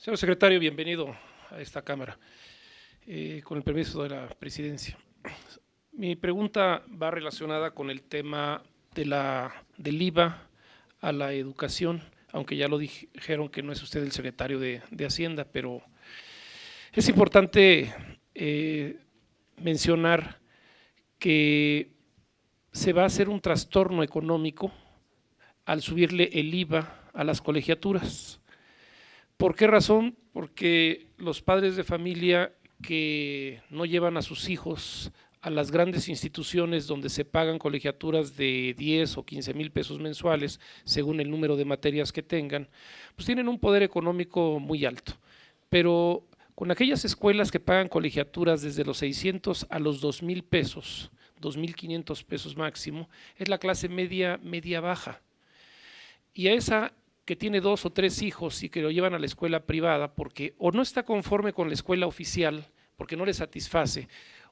Señor secretario, bienvenido a esta Cámara, con el permiso de la presidencia. Mi pregunta va relacionada con el tema del IVA a la educación, aunque ya lo dijeron que no es usted el secretario de Hacienda, pero es importante mencionar que se va a hacer un trastorno económico al subirle el IVA a las colegiaturas. ¿Por qué razón? Porque los padres de familia que no llevan a sus hijos a las grandes instituciones donde se pagan colegiaturas de 10 o 15 mil pesos mensuales, según el número de materias que tengan, pues tienen un poder económico muy alto. Pero con aquellas escuelas que pagan colegiaturas desde los 600 a los 2,000 pesos, 2,500 pesos máximo, es la clase media, media baja. Y a esa que tiene 2 o 3 hijos y que lo llevan a la escuela privada porque o no está conforme con la escuela oficial, porque no le satisface,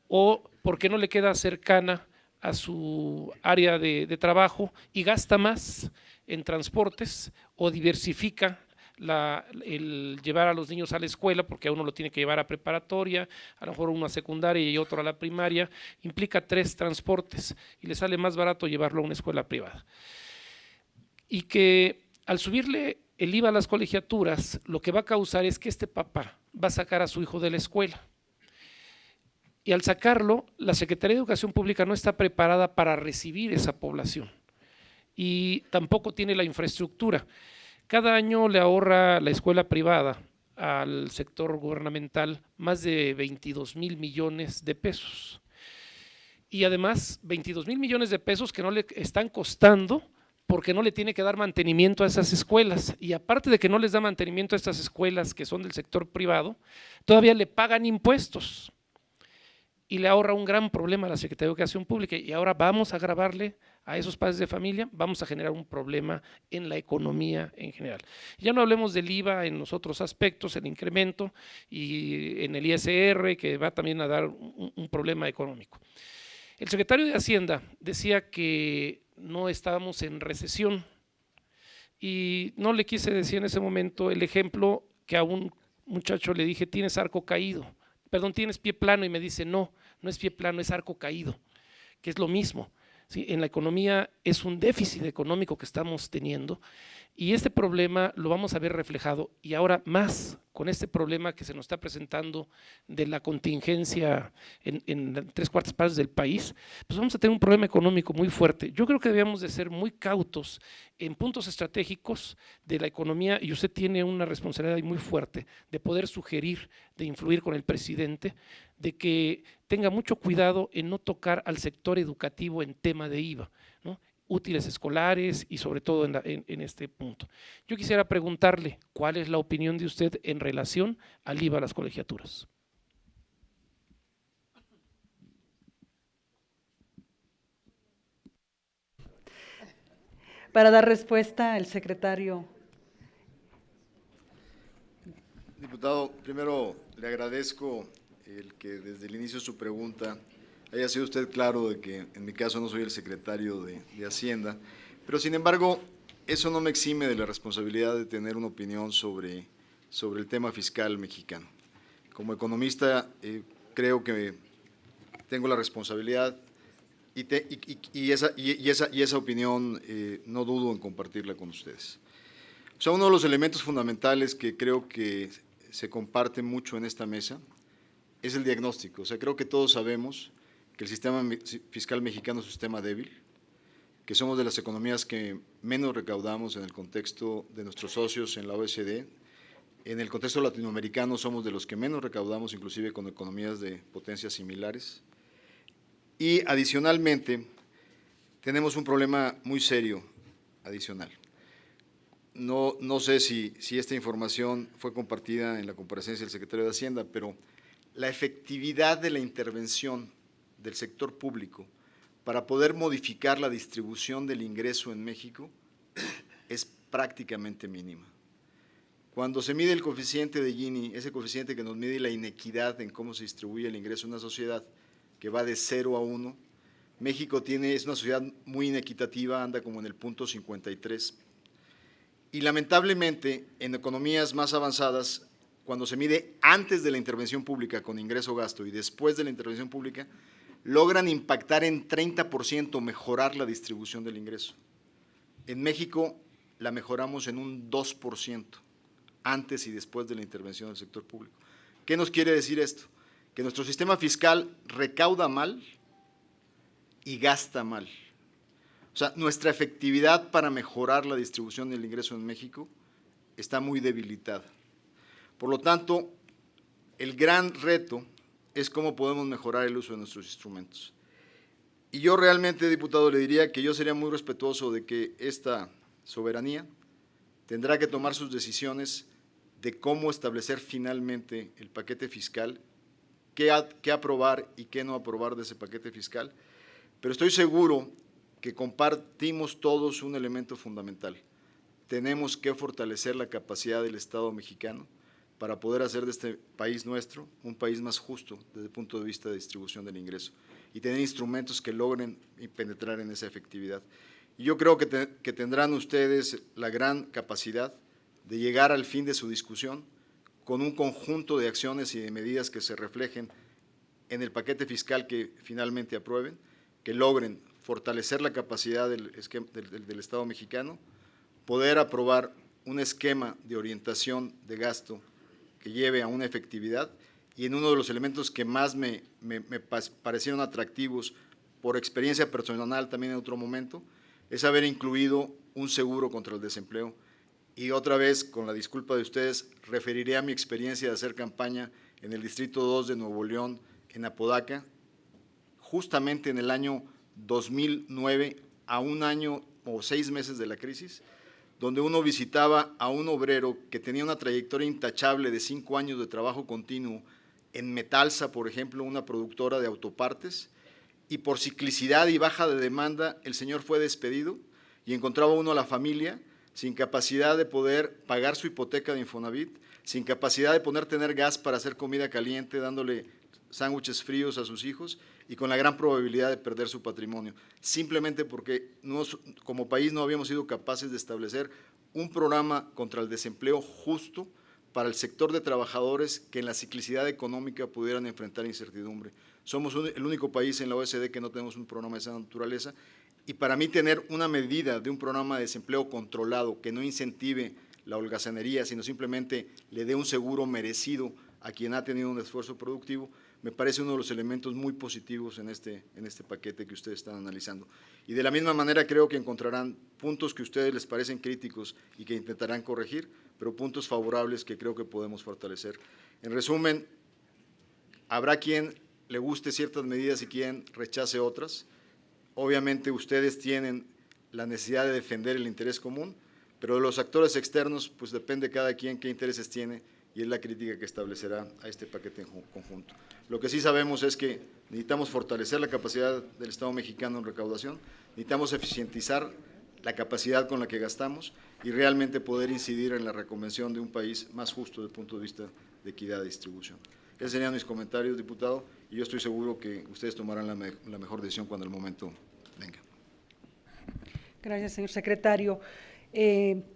o porque no le queda cercana a su área de trabajo y gasta más en transportes o diversifica el llevar a los niños a la escuela, porque a uno lo tiene que llevar a preparatoria, a lo mejor uno a secundaria y otro a la primaria, implica 3 transportes y le sale más barato llevarlo a una escuela privada. Y que al subirle el IVA a las colegiaturas, lo que va a causar es que este papá va a sacar a su hijo de la escuela. Y al sacarlo, la Secretaría de Educación Pública no está preparada para recibir esa población y tampoco tiene la infraestructura. Cada año le ahorra la escuela privada al sector gubernamental más de 22,000 millones de pesos. Y además, 22,000 millones de pesos que no le están costando porque no le tiene que dar mantenimiento a esas escuelas, y aparte de que no les da mantenimiento a estas escuelas que son del sector privado, todavía le pagan impuestos y le ahorra un gran problema a la Secretaría de Educación Pública. Y ahora vamos a agravarle a esos padres de familia, vamos a generar un problema en la economía en general. Ya no hablemos del IVA en los otros aspectos, el incremento, y en el ISR, que va también a dar un problema económico. El secretario de Hacienda decía que no estábamos en recesión y no le quise decir en ese momento el ejemplo que a un muchacho le dije: tienes arco caído, perdón, tienes pie plano, y me dice: no, no es pie plano, es arco caído, que es lo mismo. ¿Sí? En la economía es un déficit económico que estamos teniendo y este problema lo vamos a ver reflejado, y ahora más con este problema que se nos está presentando de la contingencia en 3/4 partes del país, pues vamos a tener un problema económico muy fuerte. Yo creo que debemos de ser muy cautos en puntos estratégicos de la economía, y usted tiene una responsabilidad muy fuerte de poder sugerir, de influir con el presidente, de que tenga mucho cuidado en no tocar al sector educativo en tema de IVA, ¿no? Útiles escolares y sobre todo en este punto. Yo quisiera preguntarle cuál es la opinión de usted en relación al IVA a las colegiaturas. Para dar respuesta, el secretario. Diputado, primero le agradezco el que desde el inicio de su pregunta haya sido usted claro de que en mi caso no soy el secretario de Hacienda, pero sin embargo eso no me exime de la responsabilidad de tener una opinión sobre el tema fiscal mexicano. Como economista creo que tengo la responsabilidad y esa opinión no dudo en compartirla con ustedes. O sea, uno de los elementos fundamentales que creo que se comparte mucho en esta mesa es el diagnóstico. O sea, creo que todos sabemos que el sistema fiscal mexicano es un sistema débil, que somos de las economías que menos recaudamos en el contexto de nuestros socios en la OECD. En el contexto latinoamericano somos de los que menos recaudamos, inclusive con economías de potencias similares. Y adicionalmente tenemos un problema muy serio adicional. No sé si esta información fue compartida en la comparecencia del secretario de Hacienda, pero la efectividad de la intervención del sector público para poder modificar la distribución del ingreso en México es prácticamente mínima. Cuando se mide el coeficiente de Gini, ese coeficiente que nos mide la inequidad en cómo se distribuye el ingreso en una sociedad, que va de 0 a 1, México es una sociedad muy inequitativa, anda como en el punto 53. Y lamentablemente, en economías más avanzadas, cuando se mide antes de la intervención pública con ingreso-gasto y después de la intervención pública, logran impactar en 30%, mejorar la distribución del ingreso. En México la mejoramos en un 2%, antes y después de la intervención del sector público. ¿Qué nos quiere decir esto? Que nuestro sistema fiscal recauda mal y gasta mal. O sea, nuestra efectividad para mejorar la distribución del ingreso en México está muy debilitada. Por lo tanto, el gran reto es cómo podemos mejorar el uso de nuestros instrumentos. Y yo realmente, diputado, le diría que yo sería muy respetuoso de que esta soberanía tendrá que tomar sus decisiones de cómo establecer finalmente el paquete fiscal, qué aprobar y qué no aprobar de ese paquete fiscal, pero estoy seguro que compartimos todos un elemento fundamental. Tenemos que fortalecer la capacidad del Estado mexicano para poder hacer de este país nuestro un país más justo desde el punto de vista de distribución del ingreso y tener instrumentos que logren penetrar en esa efectividad. Y yo creo que tendrán ustedes la gran capacidad de llegar al fin de su discusión con un conjunto de acciones y de medidas que se reflejen en el paquete fiscal que finalmente aprueben, que logren fortalecer la capacidad del Estado mexicano, poder aprobar un esquema de orientación de gasto que lleve a una efectividad, y en uno de los elementos que más me parecieron atractivos por experiencia personal también en otro momento, es haber incluido un seguro contra el desempleo. Y otra vez, con la disculpa de ustedes, referiré a mi experiencia de hacer campaña en el Distrito 2 de Nuevo León, en Apodaca, justamente en el año 2009, a un año o 6 meses de la crisis, donde uno visitaba a un obrero que tenía una trayectoria intachable de 5 años de trabajo continuo en Metalsa, por ejemplo, una productora de autopartes, y por ciclicidad y baja de demanda el señor fue despedido y encontraba uno a la familia sin capacidad de poder pagar su hipoteca de Infonavit, sin capacidad de poder tener gas para hacer comida caliente, dándole sándwiches fríos a sus hijos y con la gran probabilidad de perder su patrimonio, simplemente porque como país no habíamos sido capaces de establecer un programa contra el desempleo justo para el sector de trabajadores que en la ciclicidad económica pudieran enfrentar incertidumbre. Somos el único país en la OECD que no tenemos un programa de esa naturaleza, y para mí tener una medida de un programa de desempleo controlado que no incentive la holgazanería, sino simplemente le dé un seguro merecido a quien ha tenido un esfuerzo productivo, me parece uno de los elementos muy positivos en este paquete que ustedes están analizando. Y de la misma manera creo que encontrarán puntos que a ustedes les parecen críticos y que intentarán corregir, pero puntos favorables que creo que podemos fortalecer. En resumen, habrá quien le guste ciertas medidas y quien rechace otras. Obviamente ustedes tienen la necesidad de defender el interés común, pero de los actores externos, pues depende cada quien qué intereses tiene, y es la crítica que establecerá a este paquete en conjunto. Lo que sí sabemos es que necesitamos fortalecer la capacidad del Estado mexicano en recaudación, necesitamos eficientizar la capacidad con la que gastamos y realmente poder incidir en la reconversión de un país más justo desde el punto de vista de equidad de distribución. Esos serían mis comentarios, diputado, y yo estoy seguro que ustedes tomarán la mejor decisión cuando el momento venga. Gracias, señor secretario.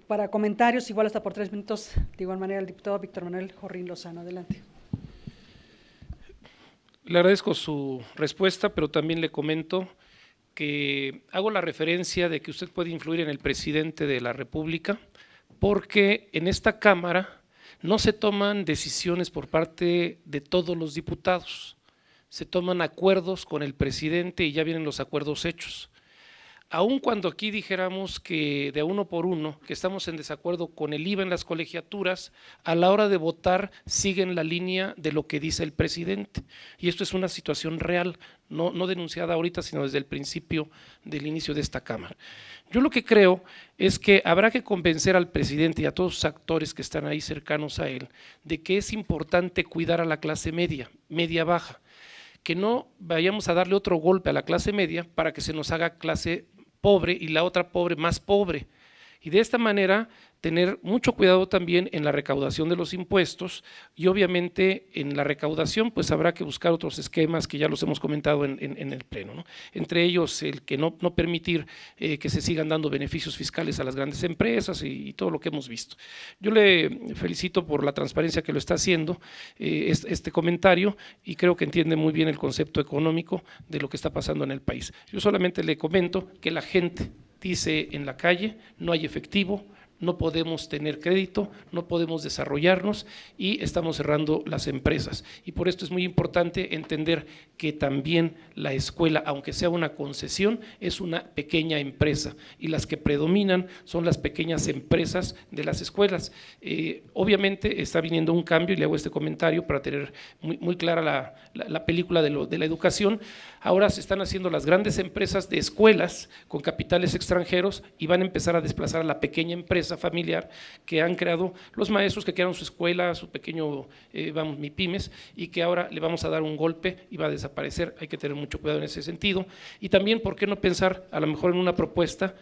Para comentarios, igual hasta por 3 minutos, de igual manera, el diputado Víctor Manuel Jorrín Lozano. Adelante. Le agradezco su respuesta, pero también le comento que hago la referencia de que usted puede influir en el presidente de la República, porque en esta Cámara no se toman decisiones por parte de todos los diputados, se toman acuerdos con el presidente y ya vienen los acuerdos hechos. Aun cuando aquí dijéramos que de uno por uno, que estamos en desacuerdo con el IVA en las colegiaturas, a la hora de votar siguen la línea de lo que dice el presidente. Y esto es una situación real, no denunciada ahorita, sino desde el principio del inicio de esta Cámara. Yo lo que creo es que habrá que convencer al presidente y a todos los actores que están ahí cercanos a él de que es importante cuidar a la clase media, media-baja, que no vayamos a darle otro golpe a la clase media para que se nos haga clase pobre y la otra pobre más pobre. Y de esta manera tener mucho cuidado también en la recaudación de los impuestos y obviamente en la recaudación pues habrá que buscar otros esquemas que ya los hemos comentado en el Pleno, ¿no? Entre ellos el que no permitir que se sigan dando beneficios fiscales a las grandes empresas y todo lo que hemos visto. Yo le felicito por la transparencia que lo está haciendo este comentario y creo que entiende muy bien el concepto económico de lo que está pasando en el país. Yo solamente le comento que la gente dice en la calle, no hay efectivo, no podemos tener crédito, no podemos desarrollarnos y estamos cerrando las empresas. Y por esto es muy importante entender que también la escuela, aunque sea una concesión, es una pequeña empresa y las que predominan son las pequeñas empresas de las escuelas. Obviamente está viniendo un cambio y le hago este comentario para tener muy clara la película de la educación. Ahora se están haciendo las grandes empresas de escuelas con capitales extranjeros y van a empezar a desplazar a la pequeña empresa familiar que han creado los maestros que crearon su escuela, su pequeño, MIPYMES, y que ahora le vamos a dar un golpe y va a desaparecer. Hay que tener mucho cuidado en ese sentido. Y también, ¿por qué no pensar a lo mejor en una propuesta,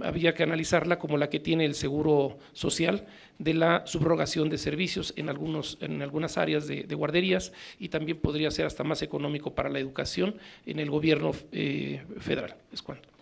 había que analizarla como la que tiene el Seguro Social, de la subrogación de servicios en algunas áreas de guarderías, y también podría ser hasta más económico para la educación en el gobierno federal. Es cuanto.